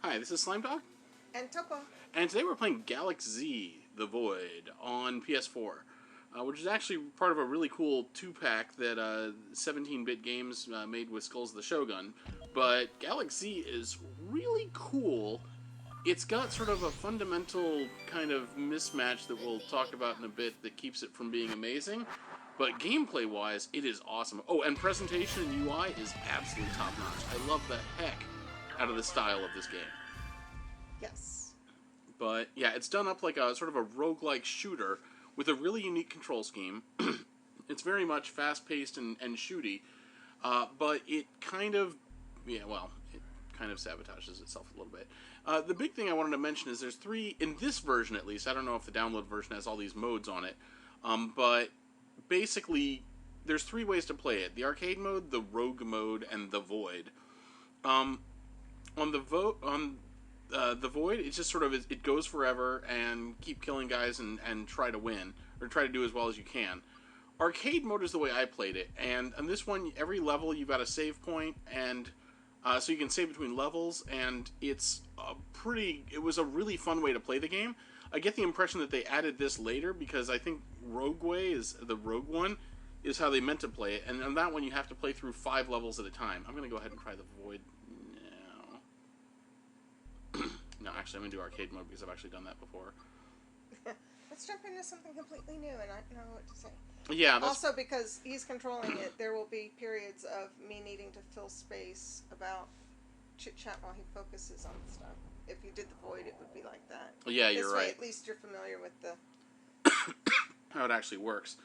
Hi, this is Slimedog. And Topo. And today we're playing Galak-Z, The Void, on PS4. Which is actually part of a really cool 2-pack that 17-bit games made with Skulls of the Shogun. But Galak-Z is really cool. It's got sort of a fundamental kind of mismatch that we'll talk about in a bit that keeps it from being amazing. But gameplay-wise, it is awesome. Oh, and presentation and UI is absolutely top-notch. I love the heck out of the style of this game. Yes. But, yeah, it's done up like a sort of a roguelike shooter with a really unique control scheme. It's very much fast-paced and shooty, but it kind of, it kind of sabotages itself a little bit. The big thing I wanted to mention is there's 3, in this version at least, I don't know if the download version has all these modes on it, but basically there's 3 ways to play it. The arcade mode, the rogue mode, and the void. On the Void, it's just sort of, it goes forever and keep killing guys and try to win, or try to do as well as you can. Arcade mode is the way I played it, and on this one, every level you've got a save point, and so you can save between levels, and it was a really fun way to play the game. I get the impression that they added this later, because I think Rogue Way is the Rogue one, is how they meant to play it, and on that one you have to play through 5 levels at a time. I'm going to go ahead and try the Void now. No, actually, I'm going to do arcade mode because I've actually done that before. Let's jump into something completely new and I don't know what to say. Yeah. Also, because he's controlling it, there will be periods of me needing to fill space about chit-chat while he focuses on stuff. If you did the Void, it would be like that. Yeah, you're right. At least you're familiar with the... how it actually works.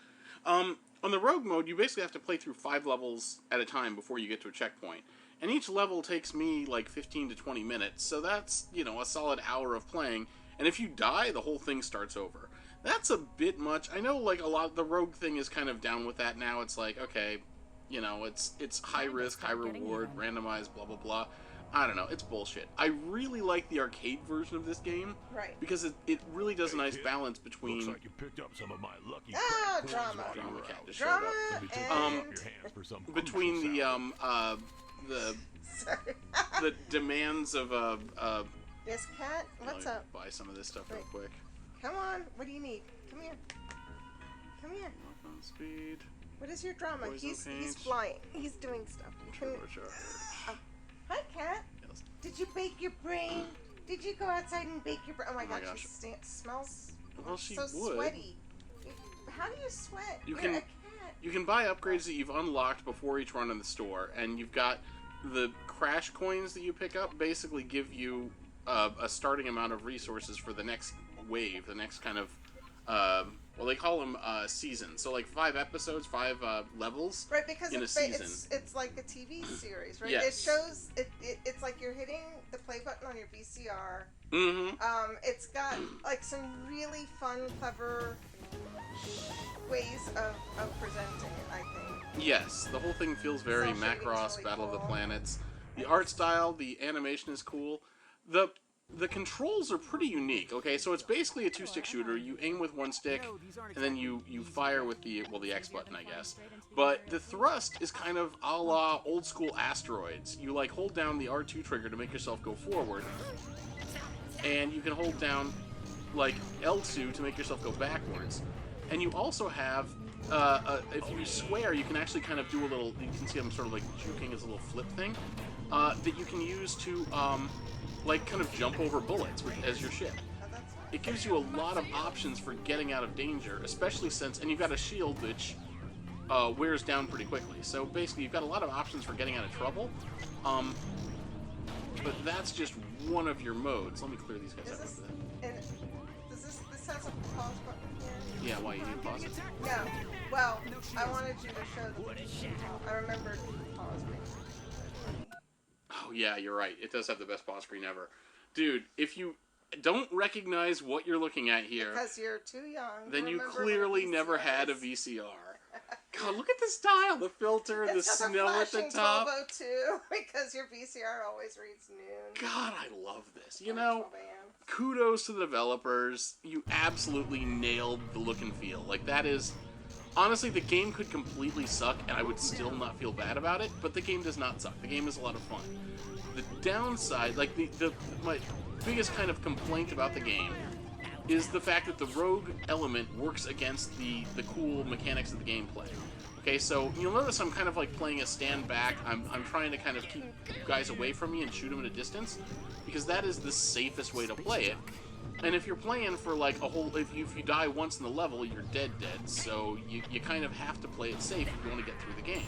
On the Rogue mode, you basically have to play through 5 levels at a time before you get to a checkpoint. And each level takes me like 15 to 20 minutes, so that's, a solid hour of playing. And if you die, the whole thing starts over. That's a bit much. I know, like, a lot, the Rogue thing is kind of down with that now. It's like, okay, it's high risk, high reward, randomized, blah, blah, blah. I don't know, it's bullshit. I really like the arcade version of this game. Right. Because it really does a nice balance between... Looks like you picked up some of my lucky drama. Drama cat just Drama showed up. Between the demands of Yes, cat? What's up? Buy some of this stuff real quick. Come on, what do you need? Come here. Come here. Lock on speed. What is your drama? He's paint. flying. He's doing stuff. Hi, cat. Yes. Did you bake your brain? Did you go outside and bake your brain? Oh my gosh, she smells so sweaty. How do you sweat? You're a cat. You can buy upgrades that you've unlocked before each run in the store, and you've got the crash coins that you pick up basically give you a starting amount of resources for the next wave, the next kind of, they call them seasons. So like 5 episodes, 5 levels, right? Because in a season. It's like a TV series, right? Yes. It shows it's like you're hitting the play button on your VCR. Mm-hmm. It's got like some really fun, clever ways of presenting it, I think. Yes, the whole thing feels very Macross, really Battle cool. of the Planets. The art style, the animation is cool. The controls are pretty unique, okay? So it's basically a 2-stick shooter. You aim with 1 stick, and then you fire with the X button, I guess. But the thrust is kind of a la old-school Asteroids. You, like, hold down the R2 trigger to make yourself go forward, and you can hold down, like, L2 to make yourself go backwards. And you also have, if you swear, you can actually kind of do a little, you can see I'm sort of, like, juking as a little flip thing, that you can use to, like, kind of jump over bullets as your ship. It gives you a lot of options for getting out of danger, especially since, and you've got a shield which wears down pretty quickly. So basically, you've got a lot of options for getting out of trouble. But that's just one of your modes. Let me clear these guys out with that. And this has a pause button here? Yeah, why you need to pause it? No. Well, I wanted you to show I remembered pause me. Oh, yeah, you're right. It does have the best pause screen ever. Dude, if you don't recognize what you're looking at here... Because you're too young. Then you clearly never had a VCR. God, look at the style, the filter, the snow at the top. Topo too, because your VCR always reads noon. God, I love this. Kudos to the developers. You absolutely nailed the look and feel. Like, that is Honestly, the game could completely suck, and I would still not feel bad about it, but the game does not suck. The game is a lot of fun. The downside, like, my biggest kind of complaint about the game is the fact that the rogue element works against the cool mechanics of the gameplay. Okay, so you'll notice I'm kind of like playing a stand back. I'm trying to kind of keep guys away from me and shoot them at a distance, because that is the safest way to play it. And if you're playing for like a whole, if you die once in the level, you're dead. So you kind of have to play it safe if you want to get through the game.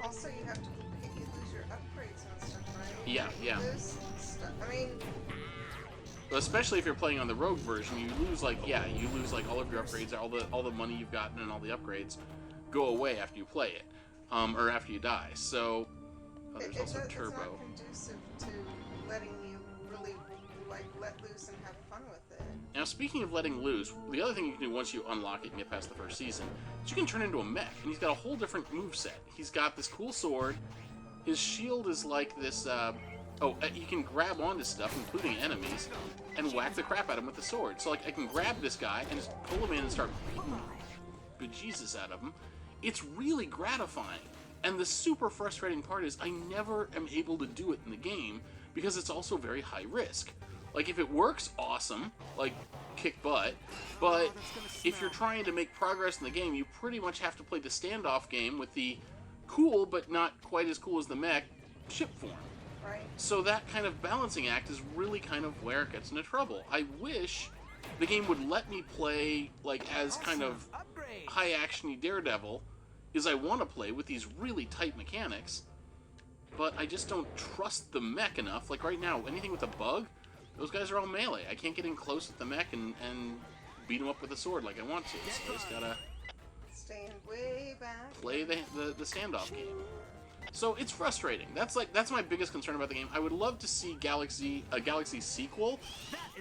Also, you have to you lose your upgrades and stuff, right? Yeah. You lose stuff. I mean, especially if you're playing on the rogue version, you lose like all of your upgrades, all the money you've gotten and all the upgrades go away after you play it, or after you die. So there's also turbo. It's not conducive to letting you really like let loose and have fun with it. Now, speaking of letting loose, the other thing you can do once you unlock it and get past the first season is you can turn into a mech, and he's got a whole different moveset. He's got this cool sword. His shield is like this. You can grab onto stuff, including enemies, and whack the crap out of him with the sword. So, like, I can grab this guy and just pull him in and start beating bejesus out of him. It's really gratifying. And the super frustrating part is I never am able to do it in the game because it's also very high risk. Like, if it works, awesome, like, kick butt. But if you're trying to make progress in the game, you pretty much have to play the standoff game with the cool, but not quite as cool as the mech, ship form. Right. So that kind of balancing act is really kind of where it gets into trouble. I wish the game would let me play like as kind of high-actiony Daredevil as I want to play with these really tight mechanics, but I just don't trust the mech enough. Like right now, anything with a bug, those guys are all melee. I can't get in close with the mech and beat them up with a sword like I want to. So I just gotta staying way back. Play the standoff game. So it's frustrating. That's my biggest concern about the game. I would love to see a Galak-Z sequel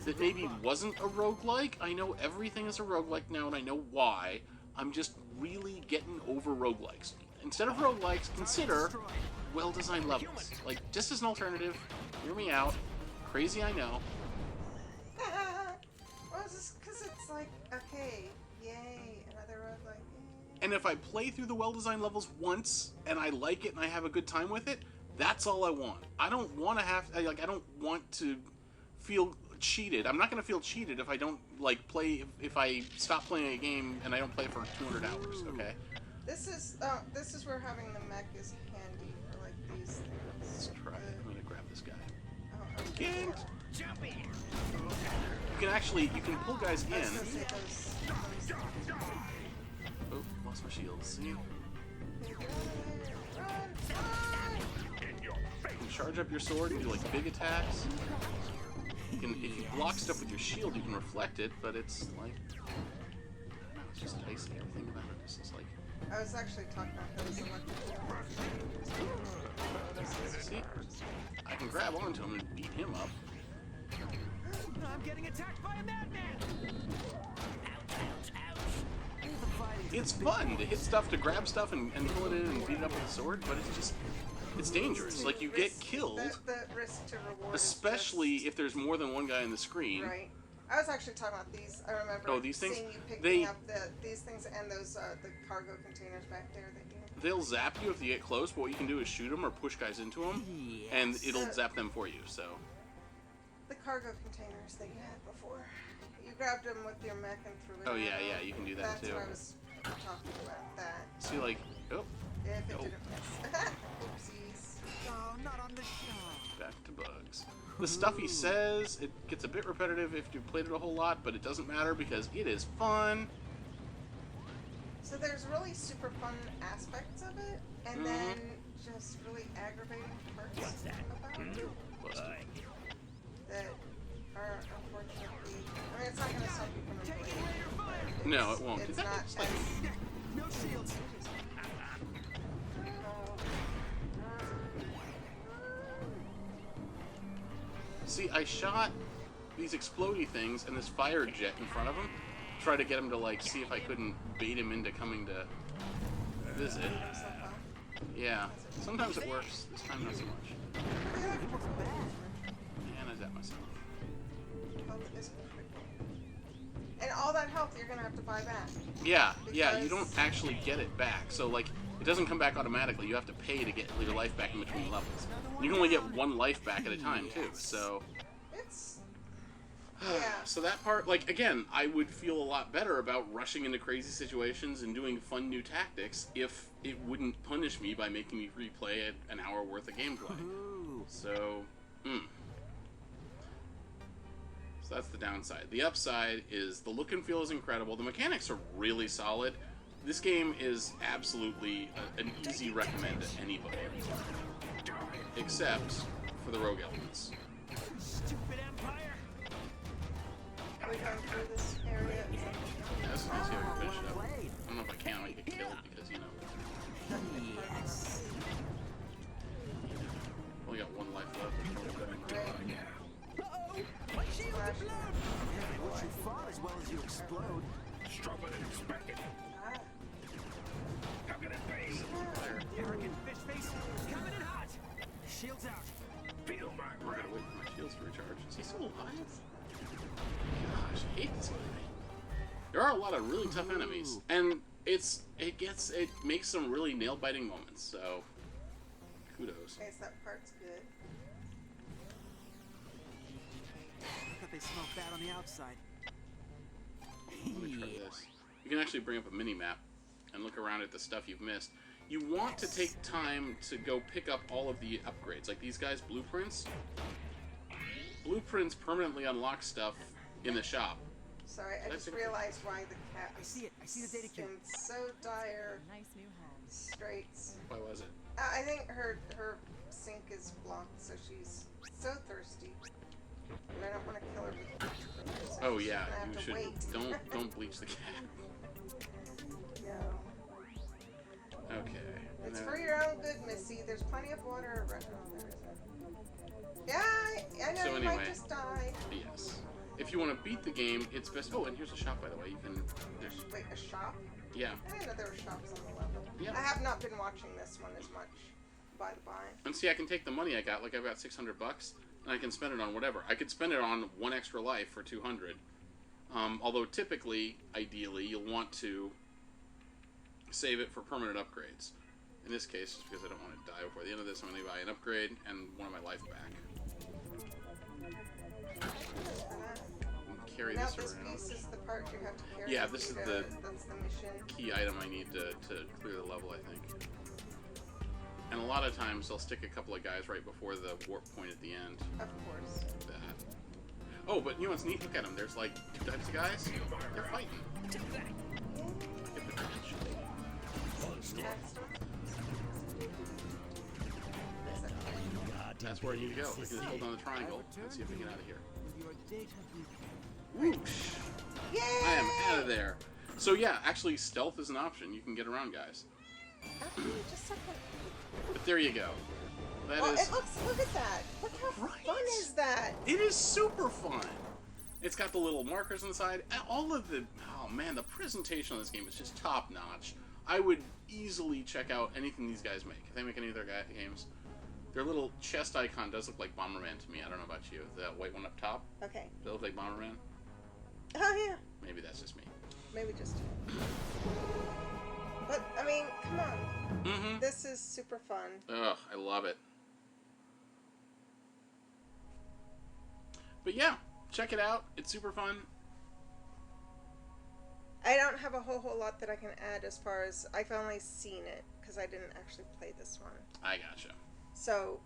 that maybe wasn't a roguelike. I know everything is a roguelike now, and I know why. I'm just really getting over roguelikes. Instead of roguelikes, consider well-designed levels. Like, just as an alternative, hear me out. Crazy, I know. Well, just because it's like, okay, yay, another roguelike. And if I play through the well-designed levels once, and I like it and I have a good time with it, that's all I want. I don't want to I don't want to feel cheated. I'm not going to feel cheated if I don't, like, if I stop playing a game and I don't play for 200 hours, okay? This is where having the mech is handy for, like, these things. Let's try it. I'm going to grab this guy. Oh, okay. You can pull guys in. I was gonna say those. Oh, lost my shield. See? You can charge up your sword and do like big attacks. If you block stuff with your shield, you can reflect it, but it's like, I don't know, it's just dicey. Everything about it is like. I was actually talking about those electrical. See? I can grab onto him and beat him up. I'm getting attacked by a madman! It's fun to hit stuff, to grab stuff and pull it in and beat it up with a sword, but it's dangerous. Like, you get killed. The risk to reward. Especially if there's more than one guy on the screen. Right. I was actually talking about these. I remember these things? seeing you picking up these things and those the cargo containers back there that you. They'll zap you if you get close, but what you can do is shoot them or push guys into them, and it'll zap them for you, so. The cargo containers that you had before. You grabbed them with your mech and threw it. Oh, yeah, you can do that, That's too. what I was talking about, that. See, like, If it Oh. didn't miss. Oopsies. Oh, not on the show. back to bugs. The stuff he says, it gets a bit repetitive if you played it a whole lot, but it doesn't matter because it is fun. So there's really super fun aspects of it, and then just really aggravating parts about it that are unfortunately. I mean, it's not going to stop you from enjoying it. No, it won't. It's That not looks like- No shields. See, I shot these explodey things and this fire jet in front of him, try to get him to, like, see if I couldn't bait him into coming to visit. Yeah, sometimes it works. This time, not so much. And I zapped myself. And all that health you're gonna have to buy back. Yeah, yeah, you don't actually get it back. So, like, it doesn't come back automatically. You have to pay to get your life back in between levels. You can only get one life back at a time, too, so... It's... yeah. So that part, like, again, I would feel a lot better about rushing into crazy situations and doing fun new tactics if it wouldn't punish me by making me replay an hour worth of gameplay. So, So that's the downside. The upside is the look and feel is incredible. The mechanics are really solid. This game is absolutely an easy recommend to anybody. Except for the rogue elements. Stupid Empire. Are we going through this area? Yeah, this is gonna see if I can finish it up. I don't know if I can. I might get killed because, you know. Yes. Only got one life left. Uh-oh. My shield is blown. What you fought as well as you explode. Stronger than expected. Ah. How can it be? Arrogant fish face. Coming in hot. Shields out. Feel my I breath. gotta wait for my shields to recharge. Is he still alive? Gosh, I hate this guy. There are a lot of really tough enemies, and it makes some really nail-biting moments. So, kudos. Okay, so that part's good. I thought they smelled bad on the outside. Let me try this. You can actually bring up a mini-map and look around at the stuff you've missed. You want to take time to go pick up all of the upgrades. Like these guys, blueprints. Blueprints permanently unlock stuff in the shop. Sorry, I That's just realized why the cat I see it. I see the data cube. in so dire Nice new home. straits. Why was it? I think her sink is blocked, so she's so thirsty. And I don't want to kill her with bleach. So Oh she's yeah, gonna have you to should. wait. Don't bleach the cat. No. Okay. It's Now- for your own good, Missy. There's plenty of water around. Oh, there isn't. Yeah, I know So you anyway. might just die. Yes. If you want to beat the game, it's best. Oh, and here's a shop, by the way. You can. There's. Wait, a shop? Yeah. I didn't know there were shops on the level. Yeah. I have not been watching this one as much, by the by. And see, I can take the money I got. Like I've got $600, and I can spend it on whatever. I could spend it on one extra life for 200. Although typically, ideally, you'll want to save it for permanent upgrades. In this case, because I don't want to die before the end of this, I'm going to buy an upgrade and one of my life back. And carry Now this this around. piece is the part you have to carry. Yeah, with this you is to- That's the mission. Key item I need to clear the level, I think. And a lot of times they'll stick a couple of guys right before the warp point at the end. Of course. Like that. Oh, but you know what's neat? Look at them. There's like two types of guys. They're fighting. Get the attention. Next one. That's where I need to go. We can just hold on the triangle. Let's see if we get out of here. Your data cube. Whoosh! Yay! I am out of there. So yeah, actually stealth is an option. You can get around guys. Actually, just a second. But there you go. That Oh, is. it looks. Look at that. Look how Right. fun is that? It is super fun. It's got the little markers on the side. And all of the... Oh, man, the presentation on this game is just top-notch. I would easily check out anything these guys make. If they make any of their games. Their little chest icon does look like Bomberman to me. I don't know about you. That white one up top. Okay. Does it look like Bomberman? Oh yeah. Maybe that's just me. Maybe just. But I mean, come on. Mm-hmm. This is super fun. Ugh, I love it. But yeah, check it out. It's super fun. I don't have a whole lot that I can add as far as I've only seen it because I didn't actually play this one. I gotcha. So,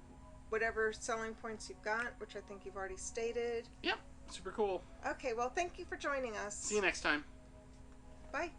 whatever selling points you've got, which I think you've already stated. Yep, super cool. Okay, well, thank you for joining us. See you next time. Bye.